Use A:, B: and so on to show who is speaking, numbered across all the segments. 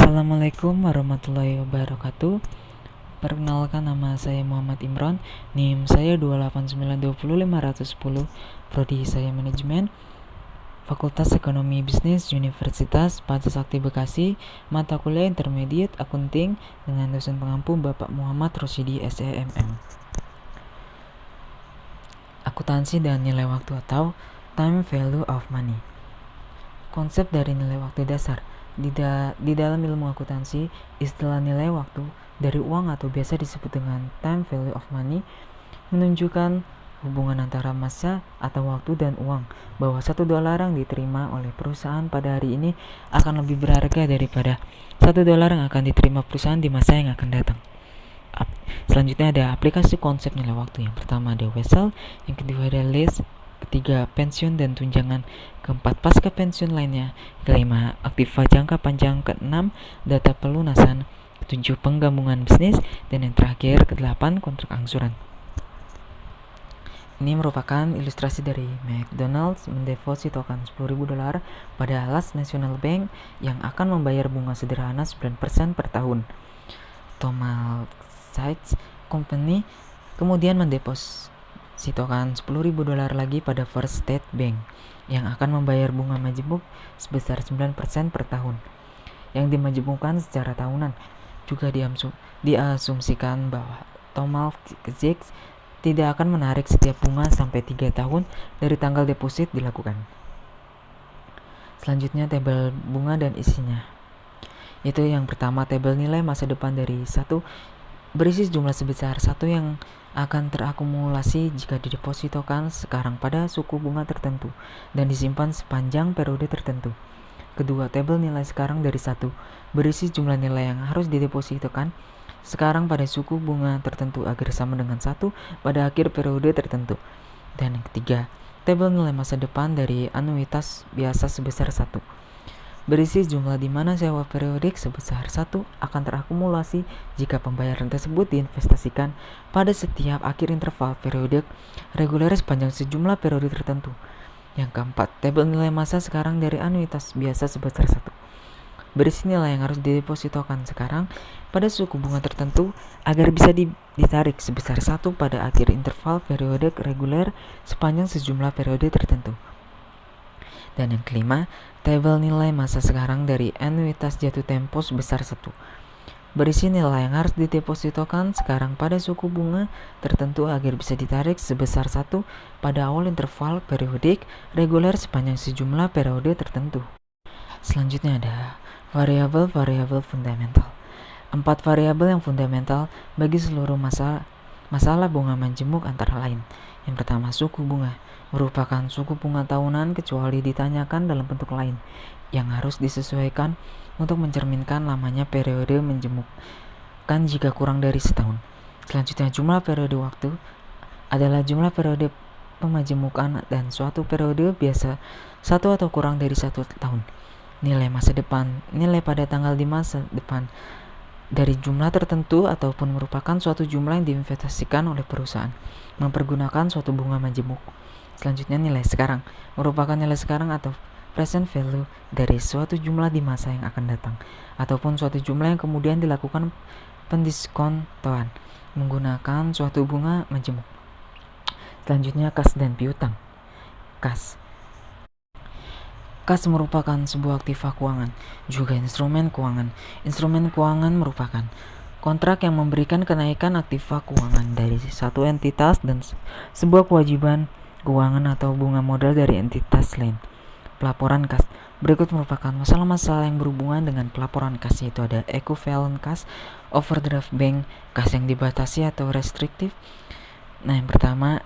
A: Assalamualaikum warahmatullahi wabarakatuh. Perkenalkan, nama saya Muhammad Imron. NIM saya 28920 Prodi saya Manajemen, Fakultas Ekonomi Bisnis Universitas Pancasakti Bekasi, mata kuliah intermediate akunting dengan dosen pengampu Bapak Muhammad Rosyidi SEMM. Akuntansi dan nilai waktu atau time value of money. Konsep dari nilai waktu dasar. Di dalam ilmu akuntansi, istilah nilai waktu dari uang atau biasa disebut dengan time value of money menunjukkan hubungan antara massa atau waktu dan uang, bahwa $1 yang diterima oleh perusahaan pada hari ini akan lebih berharga daripada $1 yang akan diterima perusahaan di masa yang akan datang. Selanjutnya ada aplikasi konsep nilai waktu. Yang pertama ada Wessel, yang kedua ada Lees, ketiga pensiun dan tunjangan, keempat pasca pensiun lainnya, kelima aktiva jangka panjang, keenam data pelunasan, ketujuh penggabungan bisnis, dan yang terakhir kedelapan kontrak angsuran. Ini merupakan ilustrasi dari McDonald's mendepositokan $10.000 pada Last National Bank yang akan membayar bunga sederhana 9% per tahun. Thomas Sykes Company kemudian mendepositokan $10.000 lagi pada First State Bank yang akan membayar bunga majemuk sebesar 9% per tahun, yang dimajemukkan secara tahunan. Juga diasumsikan bahwa Thomas Sykes tidak akan menarik setiap bunga sampai 3 tahun dari tanggal deposit dilakukan. Selanjutnya tabel bunga dan isinya. Itu yang pertama, tabel nilai masa depan dari 1 berisi jumlah sebesar 1 yang akan terakumulasi jika didepositokan sekarang pada suku bunga tertentu dan disimpan sepanjang periode tertentu. Kedua, tabel nilai sekarang dari 1 berisi jumlah nilai yang harus didepositokan sekarang pada suku bunga tertentu agar sama dengan 1 pada akhir periode tertentu. Dan yang ketiga, tabel nilai masa depan dari anuitas biasa sebesar 1 berisi jumlah di mana sewa periodik sebesar 1 akan terakumulasi jika pembayaran tersebut diinvestasikan pada setiap akhir interval periodik reguler sepanjang sejumlah periode tertentu. Yang keempat, tabel nilai masa sekarang dari anuitas biasa sebesar 1 berisi nilai yang harus didepositokan sekarang pada suku bunga tertentu agar bisa ditarik sebesar 1 pada akhir interval periodik reguler sepanjang sejumlah periode tertentu. Dan yang kelima, tabel nilai masa sekarang dari anuitas jatuh tempo sebesar 1 berisi nilai yang harus didepositokan sekarang pada suku bunga tertentu agar bisa ditarik sebesar 1 pada awal interval periodik reguler sepanjang sejumlah periode tertentu. Selanjutnya ada variabel fundamental. 4 variabel yang fundamental bagi seluruh masalah bunga majemuk antara lain. Yang pertama, suku bunga merupakan suku bunga tahunan kecuali ditanyakan dalam bentuk lain yang harus disesuaikan untuk mencerminkan lamanya periode menjemukkan jika kurang dari setahun. Selanjutnya, jumlah periode waktu adalah jumlah periode pemajemukan dan suatu periode biasa 1 atau kurang dari 1 tahun. Nilai masa depan, nilai pada tanggal di masa depan dari jumlah tertentu ataupun merupakan suatu jumlah yang diinvestasikan oleh perusahaan mempergunakan suatu bunga majemuk. Selanjutnya, nilai sekarang merupakan nilai sekarang atau present value dari suatu jumlah di masa yang akan datang ataupun suatu jumlah yang kemudian dilakukan pendiskontoan menggunakan suatu bunga majemuk. Selanjutnya, kas dan piutang. Kas merupakan sebuah aktiva keuangan, juga instrumen keuangan. Instrumen keuangan merupakan kontrak yang memberikan kenaikan aktiva keuangan dari satu entitas dan sebuah kewajiban keuangan atau bunga modal dari entitas lain. Pelaporan kas. Berikut merupakan masalah-masalah yang berhubungan dengan pelaporan kas, yaitu ada equivalent kas, overdraft bank, kas yang dibatasi atau restriktif. Nah, yang pertama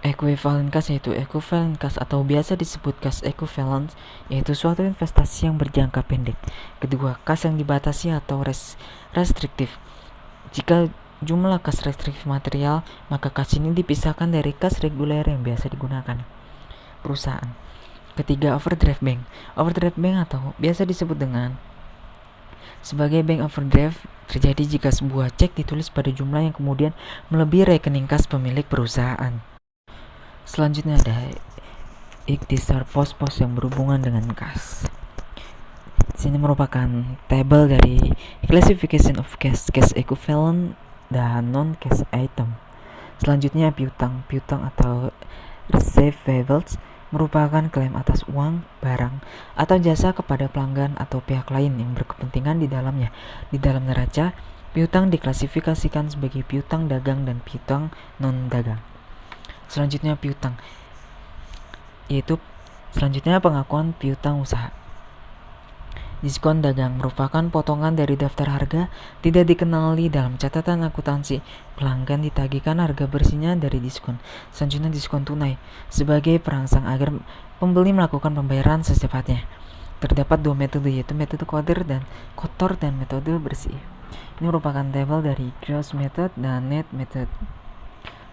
A: equivalent kas, yaitu equivalent kas atau biasa disebut kas equivalent, yaitu suatu investasi yang berjangka pendek. Kedua, kas yang dibatasi atau restriktif. Jika jumlah kas restriktif material, maka kas ini dipisahkan dari kas reguler yang biasa digunakan perusahaan. Ketiga, overdraft bank. Overdraft bank atau biasa disebut dengan sebagai bank overdraft terjadi jika sebuah cek ditulis pada jumlah yang kemudian melebihi rekening kas pemilik perusahaan. Selanjutnya ada ikhtisar pos-pos yang berhubungan dengan kas. Sini merupakan tabel dari classification of cash equivalent dan non-cash item. Selanjutnya piutang. Piutang atau receivables merupakan klaim atas uang, barang, atau jasa kepada pelanggan atau pihak lain yang berkepentingan di dalamnya. Di dalam neraca, piutang diklasifikasikan sebagai piutang dagang dan piutang non-dagang. Selanjutnya piutang, yaitu pengakuan piutang usaha. Diskon dagang merupakan potongan dari daftar harga tidak dikenali dalam catatan akuntansi. Pelanggan ditagihkan harga bersihnya dari diskon. Selanjutnya diskon tunai sebagai perangsang agar pembeli melakukan pembayaran secepatnya. Terdapat dua metode, yaitu metode kotor dan metode bersih. Ini merupakan tabel dari gross method dan net method.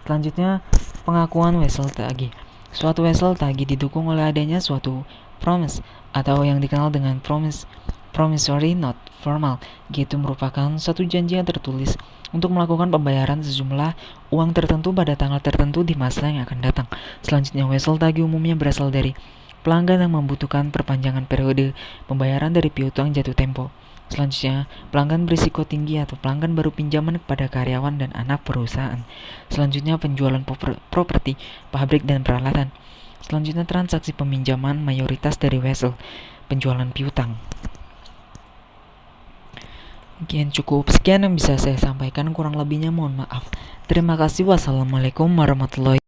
A: Selanjutnya pengakuan wesel tagih. Suatu wesel tagih didukung oleh adanya suatu promise atau yang dikenal dengan promissory note formal, yaitu merupakan satu janji yang tertulis untuk melakukan pembayaran sejumlah uang tertentu pada tanggal tertentu di masa yang akan datang. Selanjutnya, wesel tagih umumnya berasal dari pelanggan yang membutuhkan perpanjangan periode pembayaran dari piutang jatuh tempo. Selanjutnya, pelanggan berisiko tinggi atau pelanggan baru pinjaman kepada karyawan dan anak perusahaan. Selanjutnya, penjualan properti, pabrik, dan peralatan. Selanjutnya, transaksi peminjaman mayoritas dari wesel, penjualan piutang. Mungkin cukup sekian yang bisa saya sampaikan, kurang lebihnya mohon maaf. Terima kasih. Wassalamualaikum warahmatullahi wabarakatuh.